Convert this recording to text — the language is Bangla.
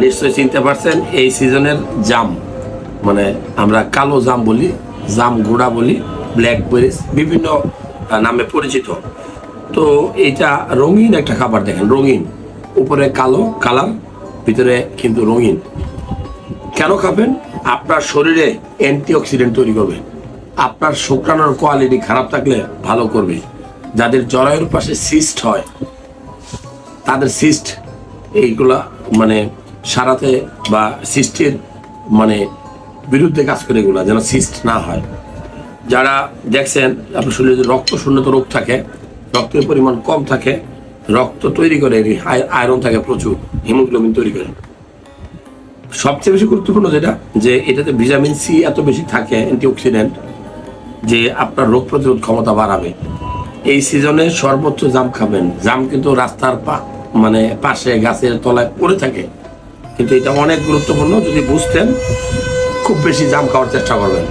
নিশ্চয়ই চিনতে পারছেন এই সিজনের জাম, মানে আমরা কালো জাম বলি, জাম গুড়া বলি, ব্ল্যাকবেরিজ বিভিন্ন নামে পরিচিত। তো এইটা রঙিন একটা খাবার, দেখেন রঙিন, উপরে কালো কালার, ভিতরে কিন্তু রঙিন। কেন খাবেন? আপনার শরীরে অ্যান্টিঅক্সিডেন্ট তৈরি করবে, আপনার শুক্রাণুর কোয়ালিটি খারাপ থাকলে ভালো করবে। যাদের জরায়ুর পাশে সিস্ট হয় তাদের সিস্ট এইগুলা মানে সারাতে বা সিস্টের মানে বিরুদ্ধে কাজ করে, এগুলা যেন সিস্ট না হয়। যারা দেখছেন আপনার শরীরে যদি রক্ত শূন্যতা রোগ থাকে, রক্তের পরিমাণ কম থাকে, রক্ত তৈরি করে আয়রন থাকে প্রচুর, হিমোগ্লোবিন তৈরি করে। সবচেয়ে বেশি গুরুত্বপূর্ণ যেটা, যে এটাতে ভিটামিন সি এত বেশি থাকে, অ্যান্টিঅক্সিডেন্ট, যে আপনার রোগ প্রতিরোধ ক্ষমতা বাড়াবে। এই সিজনে সর্বোচ্চ জাম খাবেন। জাম কিন্তু রাস্তার মানে পাশে গাছের তলায় পড়ে থাকে, কিন্তু এটা অনেক গুরুত্বপূর্ণ। যদি বুঝতেন, খুব বেশি জাম খাওয়ার চেষ্টা করবেন।